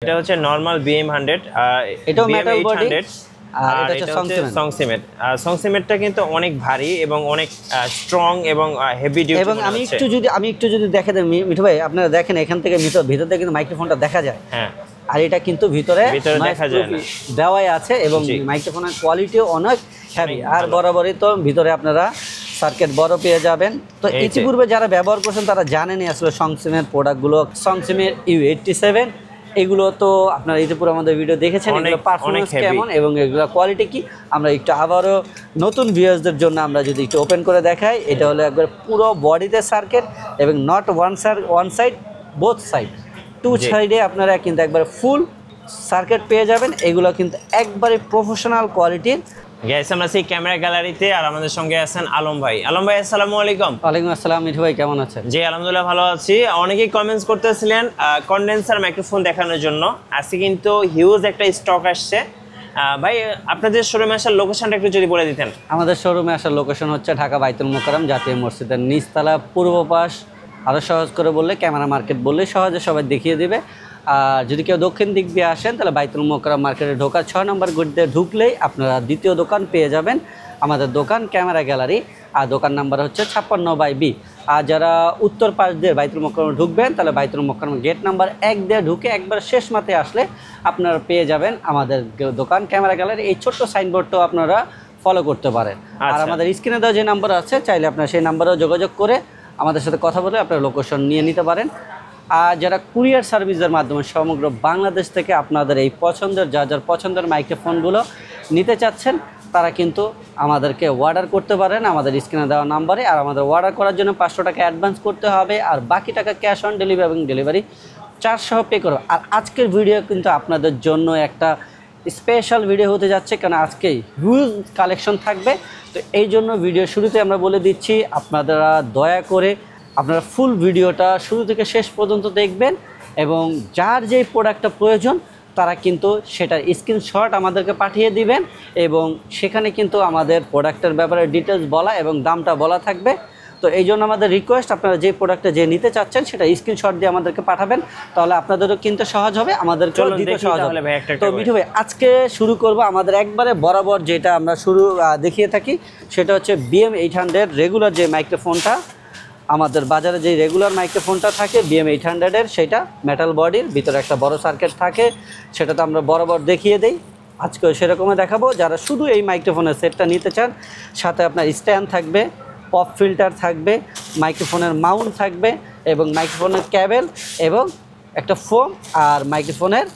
এটা হচ্ছে normal BM100 এটাও মেটাল বডি আর আর এটা এটা হচ্ছে হচ্ছে সংসিমেট সংসিমেটটা কিন্তু অনেক ভারী এবং অনেক স্ট্রং এবং হেভি ডিউটি এবং আমি একটু যদি দেখে দেন মিঠু ভাই আপনারা দেখেন এখান থেকে ভিতর থেকে কিন্তু মাইক্রোফোনটা দেখা যায়। হ্যাঁ, আর এটা কিন্তু ভিতরে দেখা যায় না, দেওয়াই আছে এবং মাইক্রোফোনের কোয়ালিটিও অনেক হেভি। আর বরাবরই তো ভিতরে আপনারা সার্কিট বড় পেয়ে যাবেন। তো ইতিপূর্বে যারা ব্যবহার করছেন তারা জানেনই আসলে সংসিমের প্রোডাক্টগুলো। সংসিমের U87 এগুলো তো আপনারা ইতিপূর্বে আমাদের ভিডিও দেখেছেন, এগুলো পারফরমেন্স কেমন এবং এগুলো কোয়ালিটি কি আমরা একটু আবারও নতুন ভিউয়ার্সদের জন্য আমরা যদি একটু ওপেন করে দেখাই। এটা হলো একবার পুরো বডিতে সার্কিট এবং not one side, both side, two সাইডে আপনারা কিন্তু একবার ফুল সার্কিট পেয়ে যাবেন। এগুলো কিন্তু একবারে প্রফেশনাল কোয়ালিটির। গাইস, আমরা সেই ক্যামেরা গ্যালারিতে আর আমাদের সঙ্গে আছেন আলম ভাই। আলম ভাই, আসসালামু আলাইকুম। ওয়ালাইকুম আসসালাম মিঠু ভাই, কেমন আছেন? জি আলহামদুলিল্লাহ ভালো আছি। অনেকেই কমেন্টস করতেছিলেন কন্ডেন্সার মাইক্রোফোন দেখানোর জন্য। আজকে কিন্তু হিউজ একটা স্টক আসছে। ভাই, আপনাদের শোরুমে আসার লোকেশনটা একটু যদি বলে দিতেন। আমাদের শোরুমে আসার লোকেশন হচ্ছে ঢাকা বাইতুল মোকাররম জাতীয় মসজিদের নিচতলা পূর্ব পাশ। আরও সহজ করে বললে ক্যামেরা মার্কেট বললে সহজে সবাই দেখিয়ে দেবে। আর যদি কেউ দক্ষিণ দিক দিয়ে আসেন তাহলে বাইতুল মোকাররম মার্কেটে ঢোকার 6 নম্বর গেট দিয়ে ঢুকলেই আপনারা দ্বিতীয় দোকান পেয়ে যাবেন, আমাদের দোকান ক্যামেরা গ্যালারি। আর দোকান নাম্বার হচ্ছে 56/B। আর যারা উত্তর পাশ দিয়ে বাইতুল মোকাররম ঢুকবেন তাহলে বাইতুল মোকাররম গেট নাম্বার 1 দিয়ে ঢুকে একবার শেষ মাথে আসলে আপনারা পেয়ে যাবেন আমাদের দোকান ক্যামেরা গ্যালারি। এই ছোট্ট সাইনবোর্ডটাও আপনারা ফলো করতে পারেন। আর আমাদের স্ক্রিনে দেওয়া যে নাম্বার আছে চাইলে আপনারা সেই নাম্বারেও যোগাযোগ করে আমাদের সাথে কথা বলে আপনারা লোকেশন নিয়ে নিতে পারেন। আর যারা কুরিয়ার সার্ভিসের মাধ্যমে সমগ্র বাংলাদেশ থেকে আপনাদের এই পছন্দের যার পছন্দের মাইক্রোফোনগুলো নিতে চাচ্ছেন তারা কিন্তু আমাদেরকে অর্ডার করতে পারেন আমাদের স্ক্রিনে দেওয়া নাম্বারে। আর আমাদের অর্ডার করার জন্য 500 টাকা অ্যাডভান্স করতে হবে, আর বাকি টাকা ক্যাশ অন ডেলিভারি এবং ডেলিভারি চার্জ সহ পে করো। আর আজকের ভিডিও কিন্তু আপনাদের জন্য একটা স্পেশাল ভিডিও হতে যাচ্ছে, কারণ আজকেই হিউজ কালেকশন থাকবে। তো এই জন্য ভিডিও শুরুতে আমরা বলে দিচ্ছি আপনারা দয়া করে আপনারা ফুল ভিডিওটা শুরু থেকে শেষ পর্যন্ত দেখবেন এবং যার যেই প্রোডাক্টটা প্রয়োজন তারা কিন্তু সেটার স্ক্রিনশট আমাদেরকে পাঠিয়ে দিবেন এবং সেখানে কিন্তু আমাদের প্রোডাক্টের ব্যাপারে ডিটেলস বলা এবং দামটা বলা থাকবে। তো এই জন্য আমাদের রিকোয়েস্ট, আপনারা যে প্রোডাক্টটা যে নিতে চাচ্ছেন সেটা স্ক্রিনশট দিয়ে আমাদেরকে পাঠাবেন, তাহলে আপনাদেরও কিনতে সহজ হবে, আমাদেরকেও দিতে সহজ হবে। তো মিঠু ভাই, আজকে শুরু করব আমাদের একবারে বরাবর যেটা আমরা দেখিয়ে থাকি, সেটা হচ্ছে BM800 রেগুলার যে মাইক্রোফোনটা আমাদের বাজারে যে রেগুলার মাইক্রোফোনটা থাকে BM800-এর, সেটা মেটাল বডির ভিতরে একটা বড় সার্কিট থাকে, সেটা তো আমরা বরাবর দেখিয়ে দেই। আজকেও সেরকমই দেখাবো। যারা শুধু এই মাইক্রোফোনের সেটটা নিতে চান, সাথে আপনার স্ট্যান্ড থাকবে, পপ ফিল্টার থাকবে, মাইক্রোফোনের মাউন্ট থাকবে এবং মাইক্রোফোনের ক্যাবেল এবং একটা ফোম আর মাইক্রোফোনের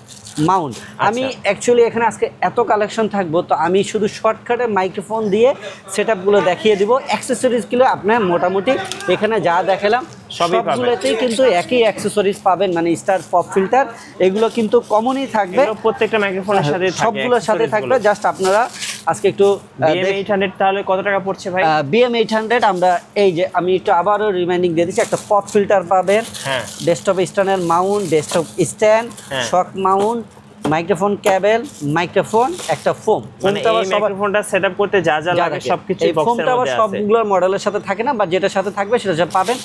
মাউন্ট। আমি অ্যাকচুয়ালি এখানে আজকে এত কালেকশন থাকবো, তো আমি শুধু শর্টকাটে মাইক্রোফোন দিয়ে সেটআপগুলো দেখিয়ে দিব। অ্যাক্সেসরিজগুলো আপনার মোটামুটি এখানে যা দেখালাম সবগুলোতেই কিন্তু একই অ্যাক্সেসরিজ পাবেন, মানে স্টার, পপ ফিল্টার, এগুলো কিন্তু কমনই থাকবে প্রত্যেকটা মাইক্রোফোনের সাথে, সবগুলোর সাথে থাকবে। জাস্ট আপনারা আজকে একটু BM800 তাহলে কত টাকা পড়ছে ভাই? BM800 আমরা এই যে আমি একটু আবারও রিমাইন্ডিং দিয়ে দিচ্ছি, একটা পপ ফিল্টার পাবেন, ডেস্কটপ স্ট্যান্ডের মাউন্ট, ডেস্কটপ স্ট্যান্ড, শক মাউন্ট, মাইক্রোফোন ক্যাবেল, মাইক্রোফোন, একটা ফোম। মানে এই মাইক্রোফোনটা সেটআপ করতে যা যা লাগে সবকিছু এই বক্সের মধ্যে আছে। সবগুলোর মডেলের সাথে থাকে না, বা যেটার সাথে থাকবে সেটা পাবেন।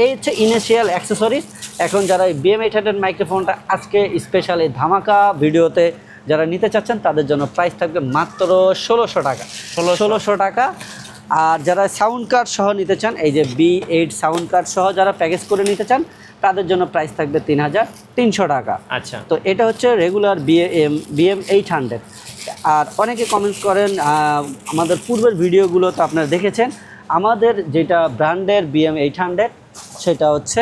এই হচ্ছে ইনিশিয়াল অ্যাক্সেসরিজ। এখন যারা এই BM800 মাইক্রোফোনটা আজকে স্পেশাল এই ধামাকা ভিডিওতে যারা নিতে চাচ্ছেন তাদের জন্য প্রাইস থাকবে মাত্র 1600 টাকা। 1600 টাকা। আর যারা সাউন্ড কার্ড সহ নিতে চান, এই যে B8 সাউন্ড কার্ড সহ যারা প্যাকেজ করে নিতে চান তাদের জন্য প্রাইস থাকবে 3300 টাকা। আচ্ছা, তো এটা হচ্ছে রেগুলার BM800। আর অনেকে কমেন্টস করেন, আমাদের পূর্বের ভিডিওগুলো তো আপনারা দেখেছেন, আমাদের যেটা ব্র্যান্ডের BM800 সেটা হচ্ছে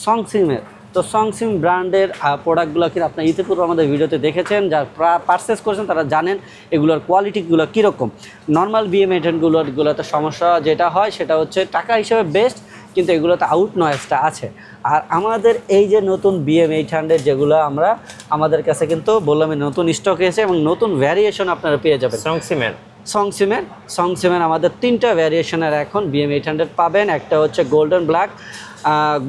সংসিমের। তো সংসিম ব্র্যান্ডের প্রোডাক্টগুলো কিন্তু আপনার ইতিপূর্বে আমাদের ভিডিওতে দেখেছেন, যারা পারচেস করেছেন তারা জানেন এগুলোর কোয়ালিটিগুলো কীরকম। নর্মাল BM800গুলোতে সমস্যা যেটা হয় সেটা হচ্ছে টাকা হিসেবে বেস্ট, কিন্তু এগুলোতে আউট নয়েজটা আছে। আর আমাদের এই যে নতুন BM800 যেগুলো আমাদের কাছে কিন্তু বললাম নতুন স্টক এসে এবং নতুন ভ্যারিয়েশন আপনারা পেয়ে যাবেন। সংসিমের আমাদের 3টা ভ্যারিয়েশনের এখন BM800 পাবেন। একটা হচ্ছে গোল্ডেন ব্ল্যাক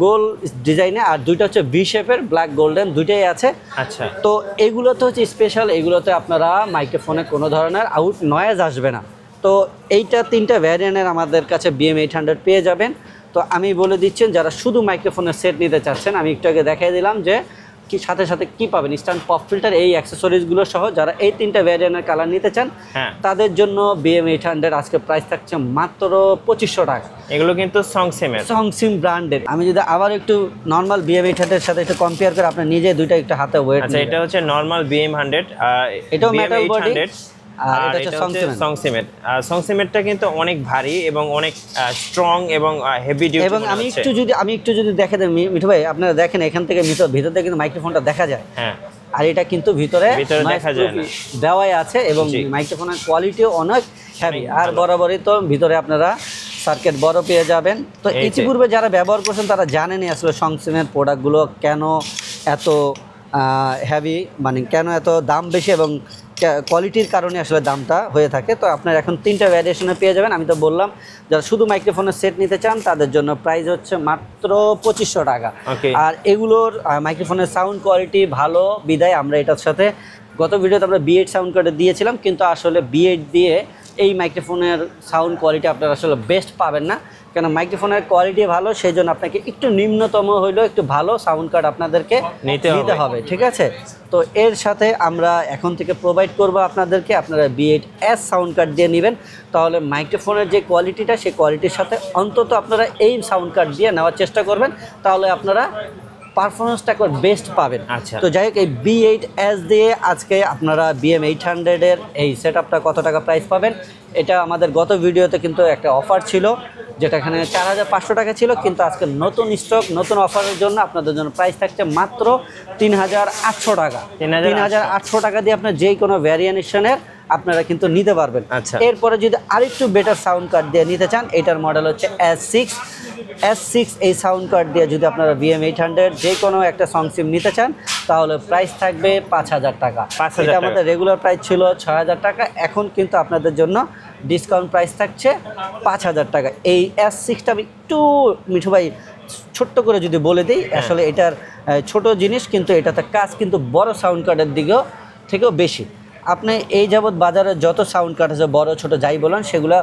গোল ডিজাইনে, আর দুইটা হচ্ছে ভি শেপের ব্ল্যাক গোল্ডেন, দুইটাই আছে। আচ্ছা, তো এগুলোতে হচ্ছে স্পেশাল, এগুলোতে আপনারা মাইক্রোফোনে কোনো ধরনের আউট নয়েজ আসবে না। তো এইটা 3টা ভ্যারিয়েন্টের আমাদের কাছে BM800 পেয়ে যাবেন। তো আমি বলে দিচ্ছেন যারা শুধু মাইক্রোফোনের সেট নিতে চাচ্ছেন, আমি একটু আগে দেখাই দিলাম যে কি সাথে সাথে কি পাবেন, স্ট্যান্ড পপ ফিল্টার, এই অ্যাক্সেসরিজগুলো সহ যারা এই 3টা ভ্যারিয়েন্টের কালার নিতে চান তাদের জন্য BM800 আজকে প্রাইস থাকছে মাত্র 2500 টাকা। এগুলো কিন্তু সংসিম ব্র্যান্ডের। আমি যদি আবার একটু নর্মাল BM800 এর সাথে একটু কম্পেয়ার করে আপনি নিজে দুইটা একটু হাতে ওয়েট। আচ্ছা, এটা হচ্ছে নরমাল BM100, এটাও মেটাল বডি, আর এটা হচ্ছে সংসিমেটটা কিন্তু অনেক ভারী এবং অনেক স্ট্রং এবং হেভি ডিউটি। এবং আমি একটু যদি দেখে দেন মিঠু ভাই, আপনারা দেখেন এখান থেকে ভিতর থেকে কিন্তু মাইক্রোফোনটা দেখা যায়। হ্যাঁ, আর এটা কিন্তু ভিতরে দেখা যায় না, দেওয়াই আছে এবং মাইক্রোফোনের কোয়ালিটিও অনেক হেভি। আর বরাবরই তো ভিতরে আপনারা সার্কিট বড় পেয়ে যাবেন। তো ইতিপূর্বে যারা ব্যবহার করছেন তারা জানেনই আসলে সংসিমের প্রোডাক্টগুলো কেন এত হেভি, মানে কেন এত দাম বেশি এবং কোয়ালিটির কারণে আসলে দামটা হয়ে থাকে। তো আপনার এখন 3টা ভ্যারিয়েশনে পেয়ে যাবেন। আমি তো বললাম যারা শুধু মাইক্রোফোনের সেট নিতে চান তাদের জন্য প্রাইস হচ্ছে মাত্র 2500 টাকা। আর এগুলোর মাইক্রোফোনের সাউন্ড কোয়ালিটি ভালো বিদায় আমরা এটার সাথে গত ভিডিওতে আমরা B8 সাউন্ড কার্ডে দিয়েছিলাম, কিন্তু আসলে B8 দিয়ে এই মাইক্রোফোনের সাউন্ড কোয়ালিটি আপনারা আসলে বেস্ট পাবেন না, কেন মাইক্রোফোনের কোয়ালিটি ভালো, সেই জন্য আপনাকে একটু নিম্নতম হইলেও একটু ভালো সাউন্ড কার্ড আপনাদেরকে নিতে হবে, ঠিক আছে। তো এর সাথে আমরা এখন থেকে প্রোভাইড করব আপনাদেরকে, আপনারা B8S সাউন্ড কার্ড দিয়ে নেবেন, তাহলে মাইক্রোফোনের যে কোয়ালিটিটা সেই কোয়ালিটির সাথে অন্তত আপনারা এই সাউন্ড কার্ড দিয়ে নেওয়ার চেষ্টা করবেন, তাহলে আপনারা পারফরমেন্সটা একবার বেস্ট পাবেন। আচ্ছা, তো যাই হোক, এই B8S দিয়ে আজকে আপনারা BM800 এর এই সেটআপটা কত টাকা প্রাইস পাবেন, এটা আমাদের গত ভিডিওতে কিন্তু একটা অফার ছিল, যেটা এখানে 4500 টাকা ছিল, কিন্তু আজকে নতুন স্টক নতুন অফারের জন্য আপনাদের জন্য প্রাইস থাকছে মাত্র 3800 টাকা। 3800 টাকা দিয়ে আপনার যে কোনো ভ্যারিয়েশনের আপনারা কিন্তু নিতে পারবেন। আচ্ছা, এরপরে যদি আরেকটু বেটার সাউন্ড কার্ড দিয়ে নিতে চান, এটার মডেল হচ্ছে S6 এই সাউন্ড কার্ড দিয়ে যদি আপনারা BM800 যে কোনো একটা সংসিম নিতে চান তাহলে প্রাইস থাকবে 5000 টাকা। এটা আমাদের রেগুলার প্রাইস ছিল 6000 টাকা, এখন কিন্তু আপনাদের জন্য ডিসকাউন্ট প্রাইস থাকছে 5000 টাকা। এই S6টা আমি একটু মিঠু ভাই ছোট্ট করে যদি বলে দিই, আসলে এটার ছোট জিনিস, কিন্তু এটাতে কাজ কিন্তু বড় সাউন্ড কার্ডের থেকেও বেশি। আপনি এই যাবৎ বাজারে যত সাউন্ড কার্ড আছে বড় ছোট যাই বলেন, সেগুলো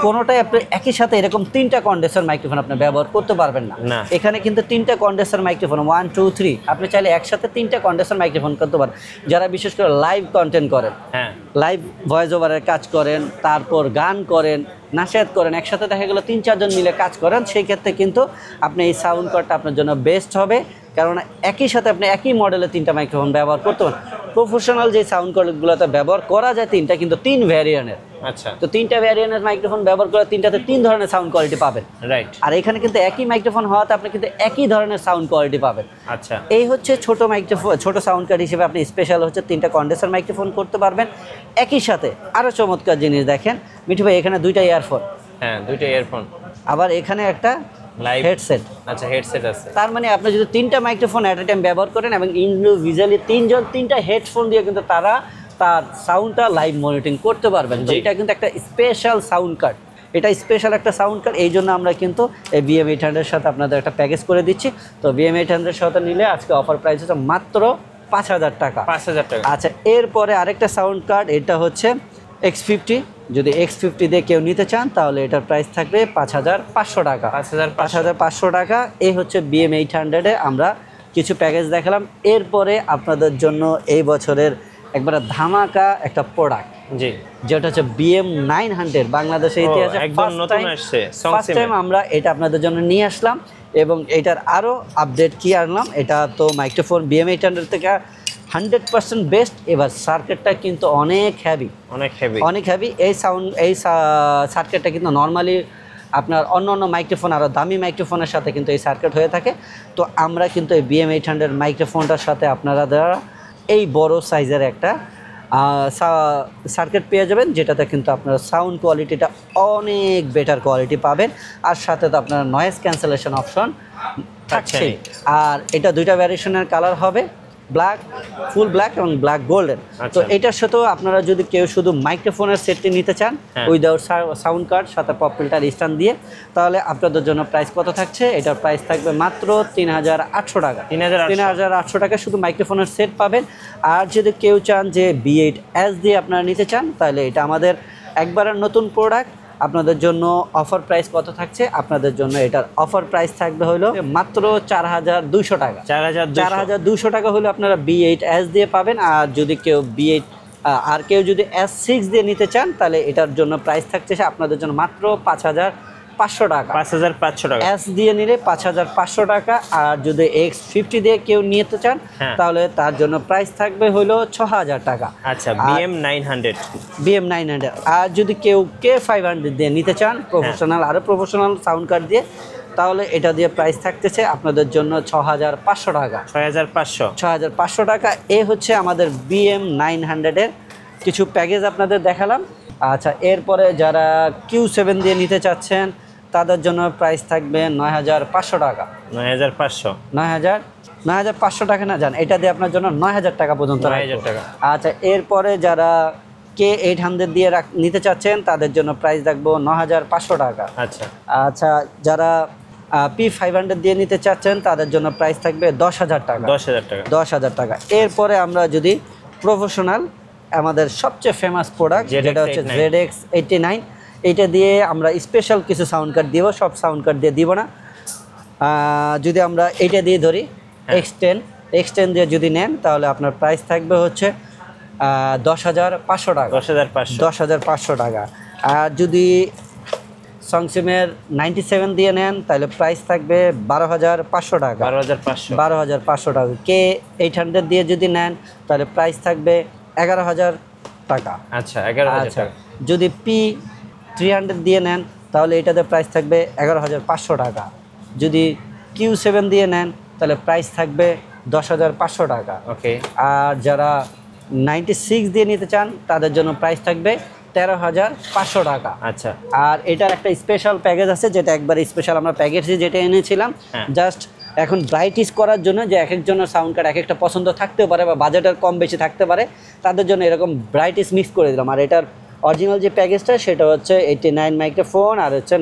কোনোটাই আপনি একই সাথে এরকম 3টা কন্ডেন্সার মাইক্রোফোন আপনি ব্যবহার করতে পারবেন না। এখানে কিন্তু 3টা কন্ডেন্সার মাইক্রোফোন 1 2 3 আপনি চাইলে একসাথে 3টা কন্ডেন্সার মাইক্রোফোন করতে পারেন। যারা বিশেষ করে লাইভ কন্টেন্ট করেন, লাইভ ভয়েস ওভারের কাজ করেন, তারপর গান করেন, নাশিয়াত করেন, একসাথে দেখা গেলো 3-4 জন মিলে কাজ করেন, সেই ক্ষেত্রে কিন্তু আপনি এই সাউন্ড কার্ডটা আপনার জন্য বেস্ট হবে, কারণ একই সাথে আপনি একই মডেলের 3টা মাইক্রোফোন ব্যবহার করতে পারেন। প্রফেশনাল যে সাউন্ড কার্ডগুলোতে ব্যবহার করা যায় 3টা, কিন্তু 3 ভ্যারিয়েন্টের। আচ্ছা, তো 3টা ভ্যারিয়েন্টের মাইক্রোফোন ব্যবহার করে 3টাতে 3 ধরনের সাউন্ড কোয়ালিটি পাবেন, রাইট। আর এখানে কিন্তু একই মাইক্রোফোন হওয়াতে আপনি কিন্তু একই ধরনের সাউন্ড কোয়ালিটি পাবেন। আচ্ছা, এই হচ্ছে ছোট মাইক্রোফোন, ছোট সাউন্ড কার্ড হিসেবে আপনি স্পেশাল হচ্ছে 3টা কন্ডেন্সার মাইক্রোফোন করতে পারবেন একই সাথে। আরও চমৎকার জিনিস দেখেন মিঠু ভাই, এখানে 2টা ইয়ারফোন, 2টা ইয়ারফোন, আবার এখানে একটা হেডসেট। আচ্ছা, হেডসেট আছে, তার মানে আপনি যদি 3টা মাইক্রোফোন অ্যাট এ টাইম ব্যবহার করেন এবং ইন্ডিভিজুয়ালি 3টা হেডফোন দিয়ে কিন্তু তার সাউন্ডটা লাইভ মনিটরিং করতে পারবেন। তো এটা কিন্তু একটা স্পেশাল সাউন্ড কার্ড, এটা স্পেশাল একটা সাউন্ড কার্ড, এই জন্য আমরা কিন্তু এই BM800 এর সাথে আপনাদের একটা প্যাকেজ করে দিচ্ছি। তো BM800 এর সাথে নিলে আজকে অফার প্রাইস হচ্ছে মাত্র 5000 টাকা। 5000 টাকা। আচ্ছা, এরপরে আরেকটা সাউন্ড কার্ড, এটা হচ্ছে X50। যদি X50 দিয়ে কেউ নিতে চান তাহলে এটার প্রাইস থাকবে 5500 টাকা। 5500 টাকা। এই হচ্ছে BM800 এ আমরা কিছু প্যাকেজ দেখালাম। এরপরে আপনাদের জন্য এই বছরের একবারে ধামাকা একটা প্রোডাক্ট, জি, যেটা হচ্ছে BM900 বাংলাদেশের ইতিহাসে একদম নতুন আসছে, ফার্স্ট টাইম আমরা এটা আপনাদের জন্য নিয়ে আসলাম। এবং এটার আরও আপডেট কি আনলাম, এটা তো মাইক্রোফোন BM800 থেকে 100% বেস্ট। এবার সার্কিটটা কিন্তু অনেক হেভি। এই সার্কিটটা কিন্তু নর্মালি আপনার অন্য মাইক্রোফোন আরও দামি মাইক্রোফোনের সাথে কিন্তু এই সার্কিট হয়ে থাকে। তো আমরা কিন্তু এই BM800 মাইক্রোফোনটার সাথে আপনারা দ্বারা এই বড় সাইজের একটা সার্কিট পেয়ে যাবেন, যেটাতে কিন্তু আপনার সাউন্ড কোয়ালিটিটা অনেক বেটার কোয়ালিটি পাবেন, আর সাথে তো আপনার নয়েজ ক্যান্সেলেশন অপশন থাকছে। আর এটা 2টা ভ্যারিয়েশনের কালার হবে, ব্ল্যাক, ফুল ব্ল্যাক এবং ব্ল্যাক গোল্ডেন। তো এটার সাথেও আপনারা যদি কেউ শুধু মাইক্রোফোনের সেটটি নিতে চান উইদাউট সাউন্ড কার্ড সাথে পপ ফিল্টার স্ট্যান্ড দিয়ে, তাহলে আপনাদের জন্য প্রাইস কত থাকছে, এটার প্রাইস থাকবে মাত্র 3800 টাকা। 3800 টাকা শুধু মাইক্রোফোনের সেট পাবেন। আর যদি কেউ চান যে B8S দিয়ে আপনারা নিতে চান, তাহলে এটা আমাদের একবারের নতুন প্রোডাক্ট, আপনাদের জন্য অফার প্রাইস কত থাকছে? আপনাদের জন্য এটার অফার প্রাইস থাকবে হলো মাত্র 4200 টাকা। 4200 টাকা হলে আপনারা B8S দিয়ে পাবেন। আর যদি কেউ B8 আর কেউ যদি S6 দিয়ে নিতে চান তাহলে এটার জন্য প্রাইস থাকছে আপনাদের জন্য মাত্র 5500 টাকা। 5500 টাকা S দিয়ে নিলে 5500 টাকা। আর যদি X50 দিয়ে কেউ নিতে চান তাহলে তার জন্য প্রাইস থাকবে হলো 6000 টাকা। আচ্ছা, BM900 BM900। আর যদি কেউ K500 দিয়ে নিতে চান প্রফেশনাল, আরো প্রফেশনাল সাউন্ড কার্ড দিয়ে, তাহলে এটা দিয়ে প্রাইস থাকতেছে আপনাদের জন্য 6500 টাকা। 6500 টাকা। এ হচ্ছে আমাদের BM900 এর কিছু প্যাকেজ আপনাদের দেখালাম। আচ্ছা, এরপরে যারা Q7 দিয়ে নিতে চাচ্ছেন তাদের জন্য প্রাইস থাকবে 9500 টাকা। 9500 টাকা না জান, এটা দিয়ে আপনার জন্য 9000 টাকা পর্যন্ত। 9000 টাকা। আচ্ছা, এরপরে যারা K800 দিয়ে নিতে চাচ্ছেন তাদের জন্য প্রাইস রাখবো 9500 টাকা। আচ্ছা আচ্ছা, যারা P500 দিয়ে নিতে চাচ্ছেন তাদের জন্য প্রাইস থাকবে 10000 টাকা। 10000 টাকা। এরপরে আমরা যদি প্রফেশনাল আমাদের সবচেয়ে ফেমাস প্রোডাক্ট যেটা হচ্ছে ZX89, এইটা দিয়ে আমরা স্পেশাল কিছু সাউন্ড কার্ড দিব, সব সাউন্ড কার্ড দিয়ে দিব না। যদি আমরা এইটা দিয়ে ধরি X10 দিয়ে যদি নেন তাহলে আপনার প্রাইস থাকবে হচ্ছে 10500 টাকা। 10500 টাকা। আর যদি সংসিমের 97 দিয়ে নেন তাহলে প্রাইস থাকবে 12500 টাকা। 12500 টাকা। K800 দিয়ে যদি নেন তাহলে প্রাইস থাকবে 11000 টাকা। আচ্ছা, 11000 টাকা। যদি P300 দিয়ে নেন তাহলে এটাতে প্রাইস থাকবে 11500 টাকা। যদি Q7 দিয়ে নেন তাহলে প্রাইস থাকবে 10500 টাকা। ওকে। আর যারা 96 দিয়ে নিতে চান তাদের জন্য প্রাইস থাকবে 13500 টাকা। আচ্ছা। আর এটার একটা স্পেশাল প্যাকেজ আছে যেটা একবার স্পেশাল আমরা প্যাকেজে যেটা এনেছিলাম জাস্ট এখন ব্রাইটিশ করার জন্য, যে এক একজনের সাউন্ড কার্ড এক একটা পছন্দ থাকতে পারে বা বাজেটের কম বেশি থাকতে পারে, তাদের জন্য এরকম ব্রাইটিশ মিক্স করে দিলাম। আর এটার অরিজিনাল যে প্যাকেজটা সেটা হচ্ছে 89 মাইক্রোফোন আর হচ্ছে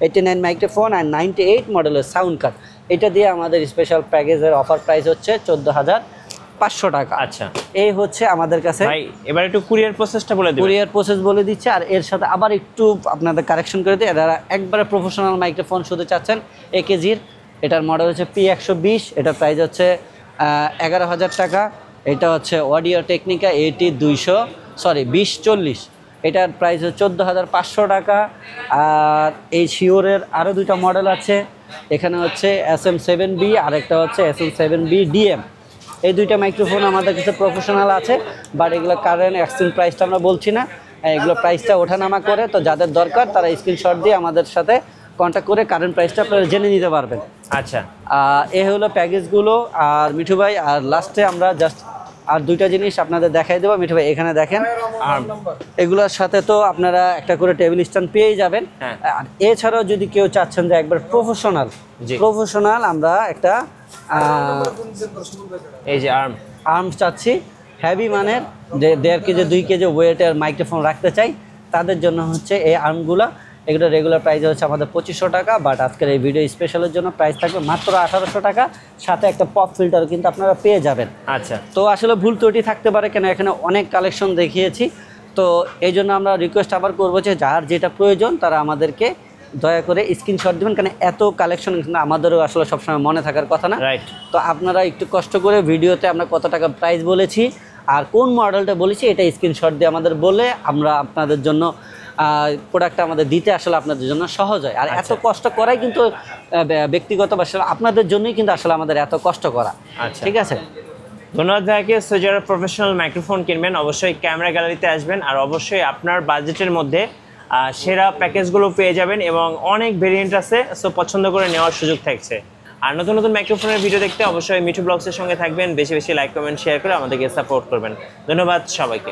89 মাইক্রোফোন আর 98 মডেলের সাউন্ড কার্ড। এটা দিয়ে আমাদের স্পেশাল প্যাকেজের অফার প্রাইস হচ্ছে 14500 টাকা। আচ্ছা, এই হচ্ছে আমাদের কাছে। ভাই এবার একটু কুরিয়ার প্রসেসটা বলে দিন। কুরিয়ার প্রসেস বলে দিচ্ছি, আর এর সাথে আবার একটু আপনাদের কারেকশন করে দিই। এরা একবারে প্রফেশনাল মাইক্রোফোন শুধু চাচ্ছেন 1 কেজির, এটার মডেল হচ্ছে P120, এটার প্রাইস হচ্ছে 11000 টাকা। এটা হচ্ছে অডিও টেকনিকা 2040, এটার প্রাইস হচ্ছে 14500 টাকা। আর এই শিওরের আরও দুইটা মডেল আছে, এখানে হচ্ছে SM7B আর একটা হচ্ছে SM7B DM। এই দুইটা মাইক্রোফোন আমাদের কাছে প্রফেশনাল আছে, বাট এগুলো কারেন্ট এক্সচেঞ্জ প্রাইসটা আমরা বলছি না, এগুলো প্রাইসটা ওঠানামা করে। তো যাদের দরকার তারা স্ক্রিনশট দিয়ে আমাদের সাথে কন্ট্যাক্ট করে কারেন্ট প্রাইসটা আপনারা জেনে নিতে পারবেন। আচ্ছা, এ হলো প্যাকেজগুলো। আর মিঠু ভাই, আর লাস্টে আমরা জাস্ট আর দুইটা জিনিস আপনাদের দেখাই দেবো। মিঠু ভাই এখানে দেখেন, আর এগুলোর সাথে তো আপনারা একটা করে টেবিল স্ট্যান্ড পেয়ে যাবেন। আর এছাড়াও যদি কেউ চাচ্ছেন যে একবার প্রফেশনাল আমরা একটা এই যে আর্ম চাচ্ছি হেভি মানের, যে 1.5 কেজি 2 কেজি ওয়েটের মাইক্রোফোন রাখতে চাই, তাদের জন্য হচ্ছে এই আর্মগুলো। এগুলো রেগুলার প্রাইস হচ্ছে আমাদের 2500 টাকা, বাট আজকের এই ভিডিও স্পেশালের জন্য প্রাইস থাকবে মাত্র 1800 টাকা, সাথে একটা পপ ফিল্টার কিন্তু আপনারা পেয়ে যাবেন। আচ্ছা, তো আসলে ভুল ত্রুটি থাকতে পারে, কেন এখানে অনেক কালেকশন দেখিয়েছি। তো এই জন্য আমরা রিকোয়েস্ট আবার করবো যে যার যেটা প্রয়োজন তারা আমাদেরকে দয়া করে স্ক্রিনশট দেবেন, কারণ এত কালেকশন আমাদেরও আসলে সবসময় মনে থাকার কথা না। রাইট। তো আপনারা একটু কষ্ট করে ভিডিওতে আমরা কত টাকা প্রাইস বলেছি আর কোন মডেলটা বলেছি এটা স্ক্রিনশট দিয়ে আমাদের বলে আমরা আপনাদের জন্য প্রোডাক্টটা আমাদের দিতে আসলে আপনাদের জন্য সহজ হয়। আর এত কষ্ট করাই কিন্তু ব্যক্তিগত বা আপনাদের জন্যই কিন্তু আসলে আমাদের এত কষ্ট করা। আচ্ছা, ঠিক আছে, ধন্যবাদ ভাইকে। সো যারা প্রফেশনাল মাইক্রোফোন কিনবেন অবশ্যই ক্যামেরা গ্যালারিতে আসবেন, আর অবশ্যই আপনার বাজেটের মধ্যে সেরা প্যাকেজগুলো পেয়ে যাবেন এবং অনেক ভেরিয়েন্ট আছে, সো পছন্দ করে নেওয়ার সুযোগ থাকছে। আর নতুন নতুন মাইক্রোফোনের ভিডিও দেখতে অবশ্যই মিঠু ব্লগসের সঙ্গে থাকবেন, বেশি বেশি লাইক কমেন্ট শেয়ার করে আমাদেরকে সাপোর্ট করবেন। ধন্যবাদ সবাইকে।